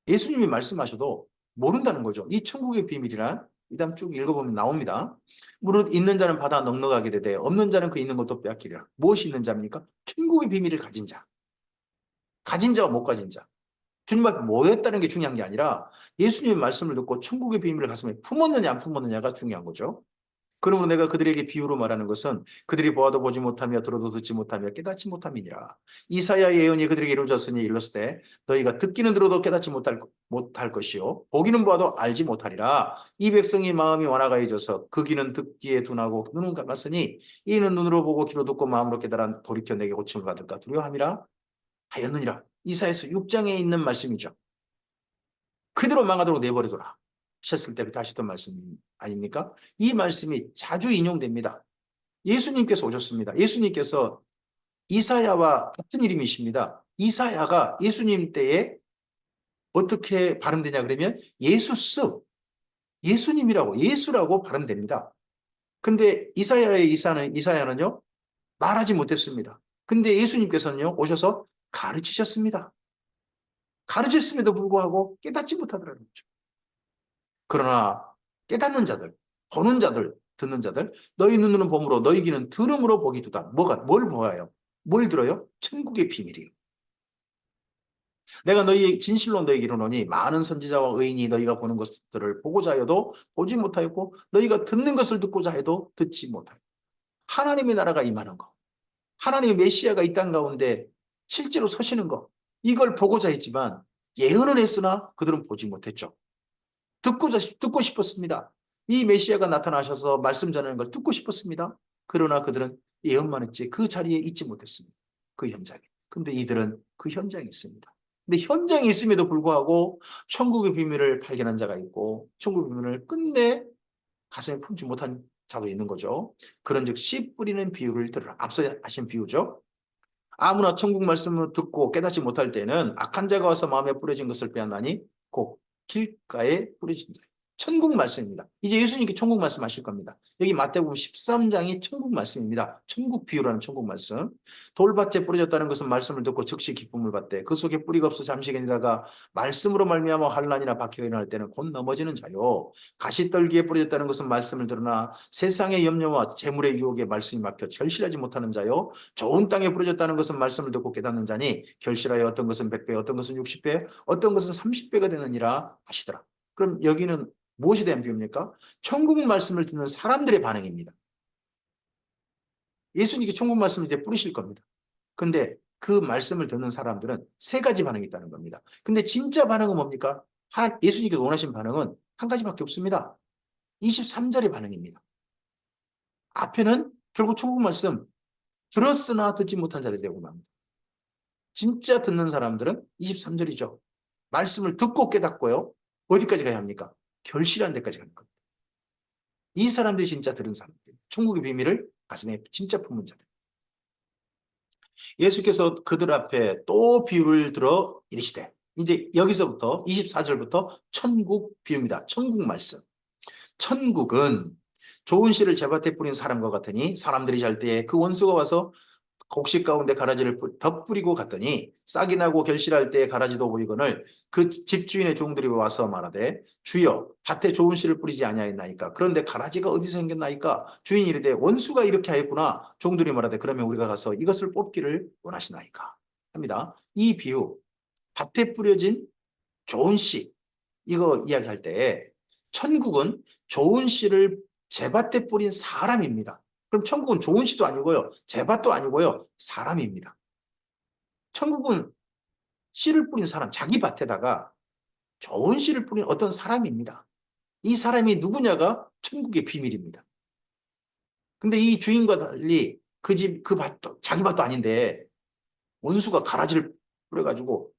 예수님이 말씀하셔도 모른다는 거죠. 이 천국의 비밀이란 이 다음 쭉 읽어보면 나옵니다. 무릇 있는 자는 받아 넉넉하게 되되 없는 자는 그 있는 것도 빼앗기리라. 무엇이 있는 자입니까? 천국의 비밀을 가진 자. 가진 자와 못 가진 자. 주님 앞에 모였다는 게 중요한 게 아니라 예수님의 말씀을 듣고 천국의 비밀을 가슴에 품었느냐 안 품었느냐가 중요한 거죠. 그러므로 내가 그들에게 비유로 말하는 것은 그들이 보아도 보지 못하며 들어도 듣지 못하며 깨닫지 못함이니라. 이사야의 예언이 그들에게 이루어졌으니 이르렀을 때 너희가 듣기는 들어도 깨닫지 못할 것이요 보기는 보아도 알지 못하리라. 이 백성이 마음이 완악하여져서 그 귀는 듣기에 둔하고 눈은 감았으니 이는 눈으로 보고 귀로 듣고 마음으로 깨달아 돌이켜 내게 고침을 받을까 두려워함이라 하였느니라. 이사야서 6장에 있는 말씀이죠. 그대로 망하도록 내버리더라. 하셨을 때 그때 하셨던 말씀 아닙니까? 이 말씀이 자주 인용됩니다. 예수님께서 오셨습니다. 예수님께서 이사야와 같은 이름이십니다. 이사야가 예수님 때에 어떻게 발음되냐 그러면 예수스, 예수님이라고, 예수라고 발음됩니다. 근데 이사야의 이사야는요, 말하지 못했습니다. 근데 예수님께서는요, 오셔서 가르치셨습니다. 가르쳤음에도 불구하고 깨닫지 못하더라는 거죠. 그러나 깨닫는 자들, 보는 자들, 듣는 자들, 너희 눈으로는 봄으로 너희 귀는 들음으로 보기 두다. 뭘 보아요? 뭘 들어요? 천국의 비밀이에요. 내가 너희 진실로 너희에게 이르노니 많은 선지자와 의인이 너희가 보는 것들을 보고자 하여도 보지 못하였고 너희가 듣는 것을 듣고자 해도 듣지 못하였고 하나님의 나라가 임하는 것, 하나님의 메시아가 이 땅 가운데 실제로 서시는 것, 이걸 보고자 했지만 예언은 했으나 그들은 보지 못했죠. 듣고 싶었습니다. 이 메시아가 나타나셔서 말씀 전하는 걸 듣고 싶었습니다. 그러나 그들은 예언만 했지 그 자리에 있지 못했습니다. 그 현장에. 근데 이들은 그 현장에 있습니다. 근데 현장에 있음에도 불구하고 천국의 비밀을 발견한 자가 있고 천국의 비밀을 끝내 가슴에 품지 못한 자도 있는 거죠. 그런즉 씨 뿌리는 비유를 들으라. 앞서 하신 비유죠. 아무나 천국 말씀을 듣고 깨닫지 못할 때는 악한 자가 와서 마음에 뿌려진 것을 빼앗나니 곧 길가에 뿌려진다. 천국 말씀입니다. 이제 예수님께 천국 말씀 하실 겁니다. 여기 마태복음 13장이 천국 말씀입니다. 천국 비유라는 천국 말씀. 돌밭에 뿌려졌다는 것은 말씀을 듣고 즉시 기쁨을 받되 그 속에 뿌리가 없어 잠시 견디다가 말씀으로 말미암아 환난이나 박해가 일어날 때는 곧 넘어지는 자요. 가시떨기에 뿌려졌다는 것은 말씀을 들으나 세상의 염려와 재물의 유혹에 말씀이 막혀 결실하지 못하는 자요. 좋은 땅에 뿌려졌다는 것은 말씀을 듣고 깨닫는 자니 결실하여 어떤 것은 100배, 어떤 것은 60배, 어떤 것은 30배가 되느니라 하시더라. 그럼 여기는 무엇에 대한 비유입니까? 천국 말씀을 듣는 사람들의 반응입니다. 예수님께 천국 말씀을 이제 뿌리실 겁니다. 근데 그 말씀을 듣는 사람들은 세 가지 반응이 있다는 겁니다. 근데 진짜 반응은 뭡니까? 예수님께서 원하신 반응은 한 가지밖에 없습니다. 23절의 반응입니다. 앞에는 결국 천국 말씀 들었으나 듣지 못한 자들이 되고 맙니다. 진짜 듣는 사람들은 23절이죠. 말씀을 듣고 깨닫고요. 어디까지 가야 합니까? 결실한 데까지 가는 겁니다. 이 사람들이 진짜 들은 사람들. 천국의 비밀을 가슴에 진짜 품은 자들. 예수께서 그들 앞에 또 비유를 들어 이르시되 이제 여기서부터 24절부터 천국 비유입니다. 천국 말씀. 천국은 좋은 씨를 제밭에 뿌린 사람과 같으니 사람들이 잘 때에 그 원수가 와서 곡식 가운데 가라지를 덧뿌리고 갔더니 싹이 나고 결실할 때에 가라지도 보이거늘 그 집주인의 종들이 와서 말하되 주여 밭에 좋은 씨를 뿌리지 아니하였나이까 그런데 가라지가 어디서 생겼나이까 주인이 이르되 원수가 이렇게 하였구나 종들이 말하되 그러면 우리가 가서 이것을 뽑기를 원하시나이까 합니다. 이 비유 밭에 뿌려진 좋은 씨 이거 이야기할 때 천국은 좋은 씨를 제밭에 뿌린 사람입니다. 그럼 천국은 좋은 씨도 아니고요. 제밭도 아니고요. 사람입니다. 천국은 씨를 뿌린 사람, 자기 밭에다가 좋은 씨를 뿌린 어떤 사람입니다. 이 사람이 누구냐가 천국의 비밀입니다. 근데 이 주인과 달리 그 집, 그 밭도, 자기 밭도 아닌데 원수가 가라지를 뿌려가지고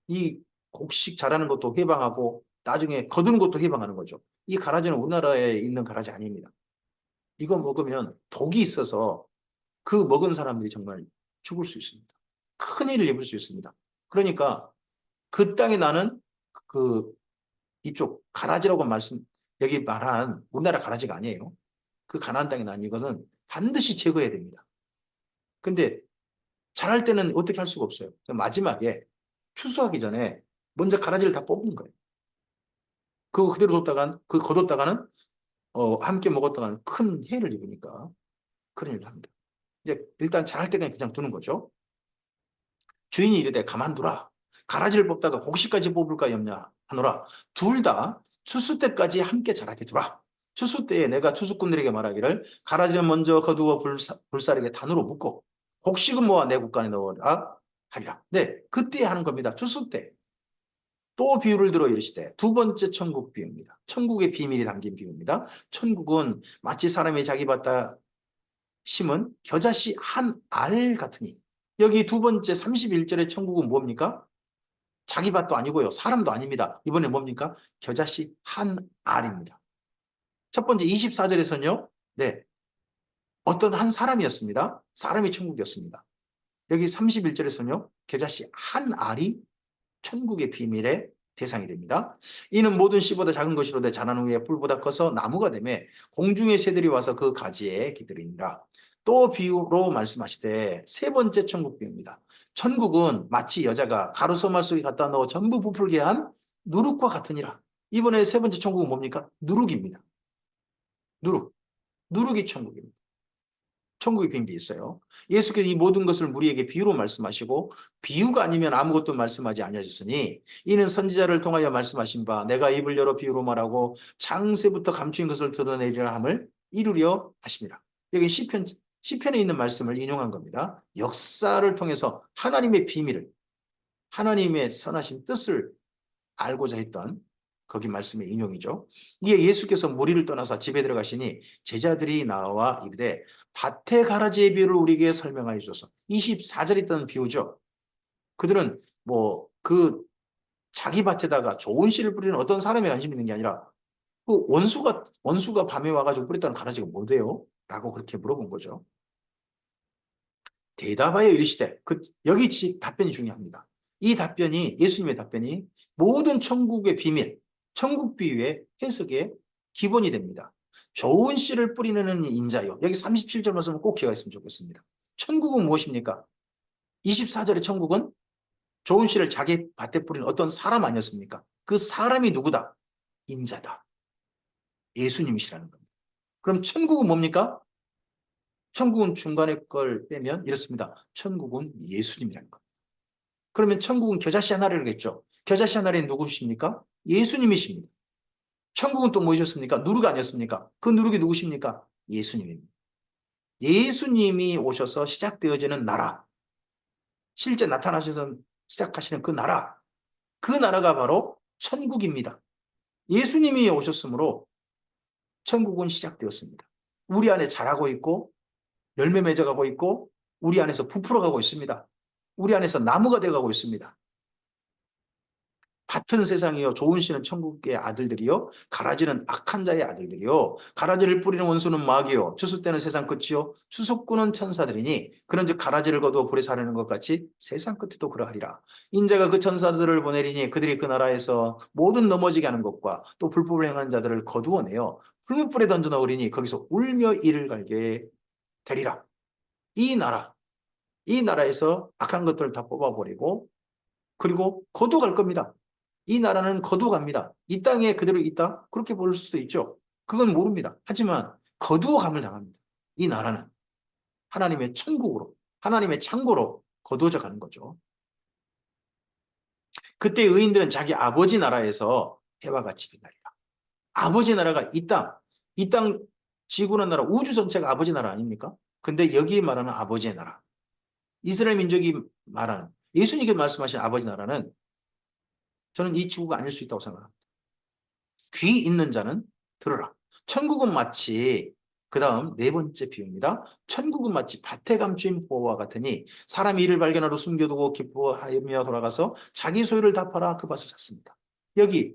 이 곡식 자라는 것도 해방하고 나중에 거두는 것도 해방하는 거죠. 이 가라지는 우리나라에 있는 가라지 아닙니다. 이거 먹으면 독이 있어서 그 먹은 사람들이 정말 죽을 수 있습니다. 큰일을 입을 수 있습니다. 그러니까 그 땅에 나는 그 이쪽 가라지라고 여기 말한 우리나라 가라지가 아니에요. 그 가나안 땅에 난 이것은 반드시 제거해야 됩니다. 근데 자랄 때는 어떻게 할 수가 없어요. 마지막에 추수하기 전에 먼저 가라지를 다 뽑는 거예요. 그거 그대로 뒀다간 그 거뒀다가는 함께 먹었다가는 큰 해를 입으니까 큰일 납니다. 이제 일단 자랄 때는 그냥 두는 거죠. 주인이 이르되 가만두라. 가라지를 뽑다가 곡식까지 뽑을까 염려 하노라. 둘 다 추수 때까지 함께 자라게 두라. 추수 때에 내가 추수꾼들에게 말하기를 가라지는 먼저 거두어 불사르게 단으로 묶고 곡식은 모아 내 국간에 넣어라 하리라. 네, 그때 하는 겁니다. 추수 때. 또 비유를 들어 이르시되 두 번째 천국 비유입니다. 천국의 비밀이 담긴 비유입니다. 천국은 마치 사람이 자기 밭다 심은 겨자씨 한 알 같으니 여기 두 번째 31절의 천국은 뭡니까? 자기 밭도 아니고요. 사람도 아닙니다. 이번에 뭡니까? 겨자씨 한 알입니다. 첫 번째 24절에서는요. 네. 어떤 한 사람이었습니다. 사람이 천국이었습니다. 여기 31절에서는요. 겨자씨 한 알이 천국의 비밀의 대상이 됩니다. 이는 모든 씨보다 작은 것이로되 자란 후에 뿔보다 커서 나무가 되매 공중의 새들이 와서 그 가지에 기들이니라. 또 비유로 말씀하시되 세 번째 천국 비유입니다. 천국은 마치 여자가 가로소말 속에 갖다 넣어 전부 부풀게 한 누룩과 같으니라. 이번에 세 번째 천국은 뭡니까? 누룩입니다. 누룩. 누룩이 천국입니다. 천국의 비밀이 있어요. 예수께서 이 모든 것을 우리에게 비유로 말씀하시고 비유가 아니면 아무것도 말씀하지 아니하셨으니 이는 선지자를 통하여 말씀하신 바 내가 입을 열어 비유로 말하고 창세부터 감추인 것을 드러내리라 함을 이루려 하심이라. 여기 시편에 있는 말씀을 인용한 겁니다. 역사를 통해서 하나님의 비밀을 하나님의 선하신 뜻을 알고자 했던 거기 말씀의 인용이죠. 이에 예수께서 무리를 떠나서 집에 들어가시니 제자들이 나와 이르되 밭의 가라지의 비유를 우리에게 설명하여 주소서. 24절에 있던 비유죠. 그들은 뭐 그 자기 밭에다가 좋은 씨를 뿌리는 어떤 사람에 관심 있는 게 아니라 그 원수가 밤에 와가지고 뿌렸다는 가라지가 뭐대요? 라고 그렇게 물어본 거죠. 대답하여 이르시되 여기 답변이 중요합니다. 이 답변이 예수님의 답변이 모든 천국의 비밀, 천국 비유의 해석의 기본이 됩니다. 좋은 씨를 뿌리는 인자요. 여기 37절 말씀을 꼭 기억했으면 좋겠습니다. 천국은 무엇입니까? 24절의 천국은 좋은 씨를 자기 밭에 뿌리는 어떤 사람 아니었습니까? 그 사람이 누구다? 인자다. 예수님이시라는 겁니다. 그럼 천국은 뭡니까? 천국은 중간에 걸 빼면 이렇습니다. 천국은 예수님이라는 겁니다. 그러면 천국은 겨자씨 하나라겠죠. 겨자씨 하나는 누구십니까? 예수님이십니다. 천국은 또 뭐셨습니까? 누룩 아니었습니까? 그 누룩이 누구십니까? 예수님입니다. 예수님이 오셔서 시작되어지는 나라, 실제 나타나셔서 시작하시는 그 나라, 그 나라가 바로 천국입니다. 예수님이 오셨으므로 천국은 시작되었습니다. 우리 안에 자라고 있고 열매 맺어가고 있고 우리 안에서 부풀어가고 있습니다. 우리 안에서 나무가 되어가고 있습니다. 밭은 세상이요 좋은 씨는 천국의 아들들이요 가라지는 악한 자의 아들들이요 가라지를 뿌리는 원수는 마귀요 추수 때는 세상 끝이요 추수꾼은 천사들이니 그런즉 가라지를 거두어 불에 사르는 것 같이 세상 끝에도 그러하리라. 인자가 그 천사들을 보내리니 그들이 그 나라에서 모든 넘어지게 하는 것과 또 불법을 행하는 자들을 거두어내어 풀무불에 던져 넣으리니 거기서 울며 이를 갈게 되리라. 이 나라에서 악한 것들을 다 뽑아버리고 그리고 거두갈 겁니다. 이 나라는 거두갑니다. 이 땅에 그대로 있다? 그렇게 볼 수도 있죠. 그건 모릅니다. 하지만 거두어감을 당합니다. 이 나라는 하나님의 천국으로, 하나님의 창고로 거두어져 가는 거죠. 그때 의인들은 자기 아버지 나라에서 해와 같이 빛나리라. 아버지 나라가 이 땅 지구는 나라, 우주 전체가 아버지 나라 아닙니까? 근데 여기 말하는 아버지의 나라, 이스라엘 민족이 말하는 예수님께 말씀하신 아버지 나라는 저는 이 지구가 아닐 수 있다고 생각합니다. 귀 있는 자는 들으라. 천국은 마치 그 다음 네 번째 비유입니다. 천국은 마치 밭에 감추인 보화와 같으니 사람이 이를 발견하러 숨겨두고 기뻐하며 돌아가서 자기 소유를 다 팔아 그 밭을 샀습니다. 여기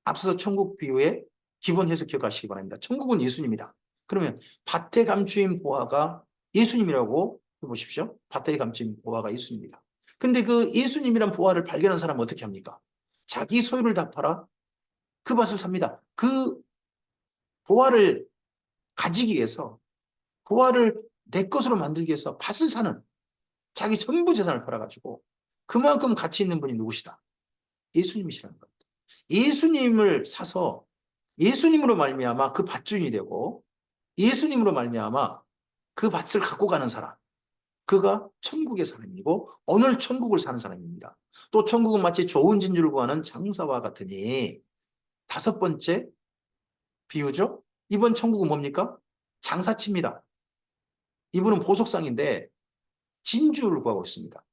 앞서 천국 비유의 기본 해석 기억하시기 바랍니다. 천국은 예수님이다. 그러면 밭에 감추인 보화가 예수님이라고 보십시오. 밭에 감추인 보화가 예수님입니다. 근데 그 예수님이란 보화를 발견한 사람은 어떻게 합니까? 자기 소유를 다 팔아 그 밭을 삽니다. 그 보화를 가지기 위해서 보화를 내 것으로 만들기 위해서 밭을 사는 자기 전부 재산을 팔아가지고 그만큼 가치 있는 분이 누구시다? 예수님이시라는 겁니다. 예수님을 사서 예수님으로 말미암아 그 밭주인이 되고 예수님으로 말미암아 그 밭을 갖고 가는 사람, 그가 천국의 사람이고 오늘 천국을 사는 사람입니다. 또 천국은 마치 좋은 진주를 구하는 장사와 같으니 다섯 번째 비유죠. 이번 천국은 뭡니까? 장사치입니다. 이분은 보석상인데 진주를 구하고 있습니다.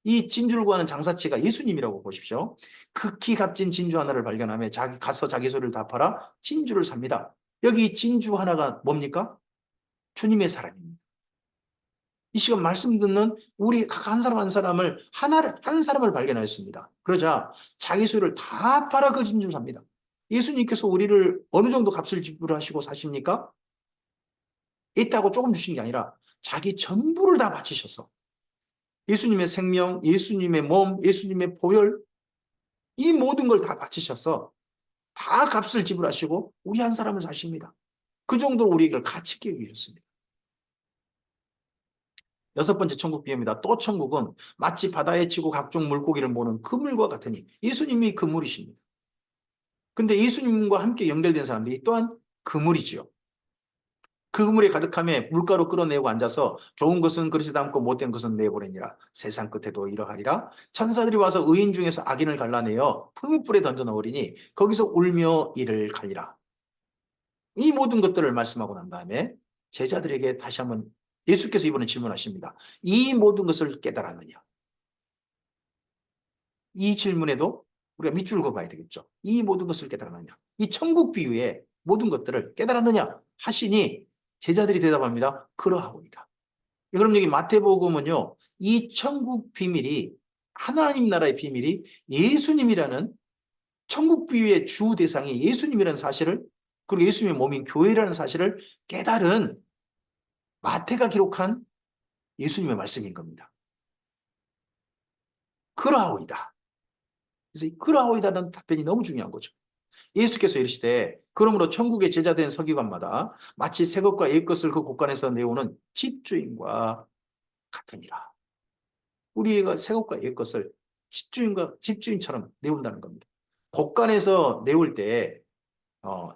이 진주를 구하는 장사치가 예수님이라고 보십시오. 극히 값진 진주 하나를 발견하며 가서 자기 소리를 다 팔아 진주를 삽니다. 여기 진주 하나가 뭡니까? 주님의 사랑입니다. 이 시간 말씀 듣는 우리 각 한 사람 한 사람을 한 사람을 발견하였습니다. 그러자 자기 소유를 다 팔아 그 진주 삽니다. 예수님께서 우리를 어느 정도 값을 지불하시고 사십니까? 있다고 조금 주신 게 아니라 자기 전부를 다 바치셔서 예수님의 생명, 예수님의 몸, 예수님의 보혈 이 모든 걸 다 바치셔서 다 값을 지불하시고 우리 한 사람을 사십니다. 그 정도로 우리를 가치 있게 여기셨습니다. 여섯 번째 천국 비유입니다. 또 천국은 마치 바다에 치고 각종 물고기를 모는 그물과 같으니 예수님이 그물이십니다. 근데 예수님과 함께 연결된 사람들이 또한 그물이지요. 그 그물에 가득함에 물가로 끌어내고 앉아서 좋은 것은 그릇에 담고 못된 것은 내보내니라. 세상 끝에도 이러하리라. 천사들이 와서 의인 중에서 악인을 갈라내어 풀무불에 던져 넣으리니 거기서 울며 이를 갈리라. 이 모든 것들을 말씀하고 난 다음에 제자들에게 다시 한번 예수께서 이번에 질문하십니다. 이 모든 것을 깨달았느냐? 이 질문에도 우리가 밑줄 그어봐야 되겠죠. 이 모든 것을 깨달았느냐? 이 천국 비유의 모든 것들을 깨달았느냐? 하시니 제자들이 대답합니다. 그러하오이다. 그럼 여기 마태복음은요. 이 천국 비밀이 하나님 나라의 비밀이 예수님이라는 천국 비유의 주 대상이 예수님이라는 사실을 그리고 예수님의 몸인 교회라는 사실을 깨달은 마태가 기록한 예수님의 말씀인 겁니다. 그러하오이다. 그래서 이 그러하오이다는 답변이 너무 중요한 거죠. 예수께서 이르시되 그러므로 천국의 제자된 서기관마다 마치 새 것과 옛 것을 그 곳간에서 내오는 집주인과 같으니라. 우리가 새 것과 옛 것을 집주인처럼 내온다는 겁니다. 곳간에서 내올 때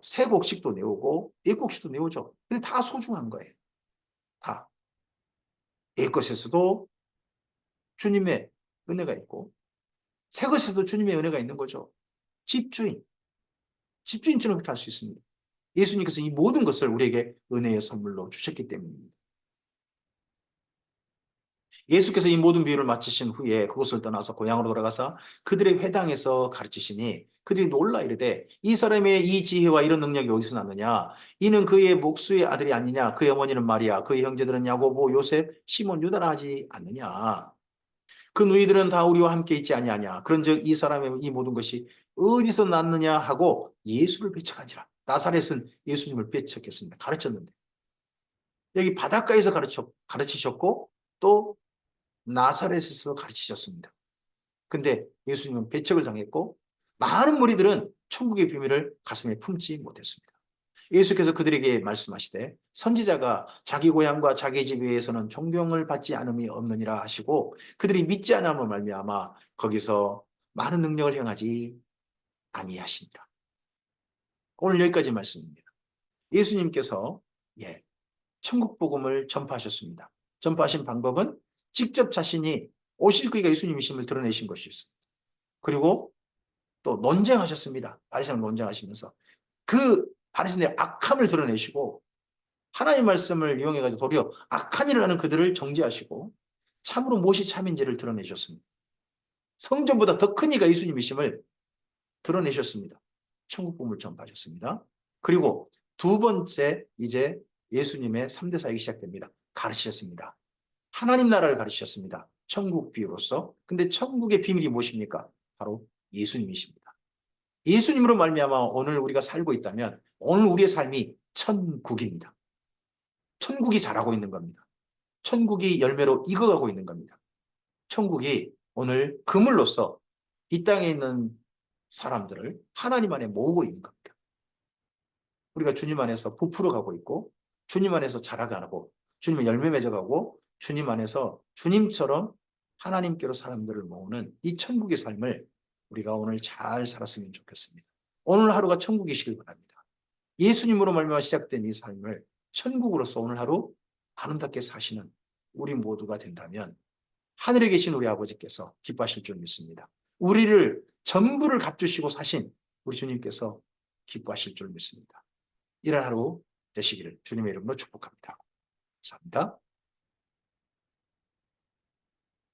새 곡식도 내오고 옛 곡식도 내오죠. 근데 다 소중한 거예요. 다. 옛 것에서도 주님의 은혜가 있고 새 것에서도 주님의 은혜가 있는 거죠. 집주인처럼 그렇게 할 수 있습니다. 예수님께서 이 모든 것을 우리에게 은혜의 선물로 주셨기 때문입니다. 예수께서 이 모든 비유를 마치신 후에 그곳을 떠나서 고향으로 돌아가서 그들의 회당에서 가르치시니 그들이 놀라 이르되 이 사람의 이 지혜와 이런 능력이 어디서 났느냐? 이는 그의 목수의 아들이 아니냐? 그의 어머니는 마리아, 그의 형제들은 야고보, 요셉, 시몬, 유다라 하지 않느냐? 그 누이들은 다 우리와 함께 있지 아니하냐? 그런즉 이 사람의 이 모든 것이 어디서 났느냐 하고 예수를 배척하지라. 나사렛은 예수님을 배척했습니다. 가르쳤는데 여기 바닷가에서 가르치셨고 또 나사렛에서 가르치셨습니다. 근데 예수님은 배척을 당했고 많은 무리들은 천국의 비밀을 가슴에 품지 못했습니다. 예수께서 그들에게 말씀하시되 선지자가 자기 고향과 자기 집 외에서는 존경을 받지 않음이 없느니라 하시고 그들이 믿지 않음을 말미암아 거기서 많은 능력을 행하지 아니하시니라. 오늘 여기까지 말씀입니다. 예수님께서 천국 복음을 전파하셨습니다. 전파하신 방법은 직접 자신이 오실 그이가 예수님이심을 드러내신 것이었습니다. 그리고 또 논쟁하셨습니다. 바리새인 논쟁하시면서 그 바리새인의 악함을 드러내시고 하나님 말씀을 이용해가지고 도리어 악한 일을 하는 그들을 정죄하시고 참으로 무엇이 참인지를 드러내셨습니다. 성전보다 더 큰 이가 예수님이심을 드러내셨습니다. 천국 복음을 전파하셨습니다. 그리고 두 번째 이제 예수님의 3대 사역이 시작됩니다. 가르치셨습니다. 하나님 나라를 가르치셨습니다. 천국 비유로서. 근데 천국의 비밀이 무엇입니까? 바로 예수님이십니다. 예수님으로 말미암아 오늘 우리가 살고 있다면 오늘 우리의 삶이 천국입니다. 천국이 자라고 있는 겁니다. 천국이 열매로 익어가고 있는 겁니다. 천국이 오늘 그물로서 이 땅에 있는 사람들을 하나님 안에 모으고 있는 겁니다. 우리가 주님 안에서 부풀어가고 있고 주님 안에서 자라가고 주님의 열매 맺어가고 주님 안에서 주님처럼 하나님께로 사람들을 모으는 이 천국의 삶을 우리가 오늘 잘 살았으면 좋겠습니다. 오늘 하루가 천국이시길 바랍니다. 예수님으로 말미암아 시작된 이 삶을 천국으로서 오늘 하루 아름답게 사시는 우리 모두가 된다면 하늘에 계신 우리 아버지께서 기뻐하실 줄 믿습니다. 우리를 전부를 값주시고 사신 우리 주님께서 기뻐하실 줄 믿습니다. 이런 하루 되시기를 주님의 이름으로 축복합니다. 감사합니다.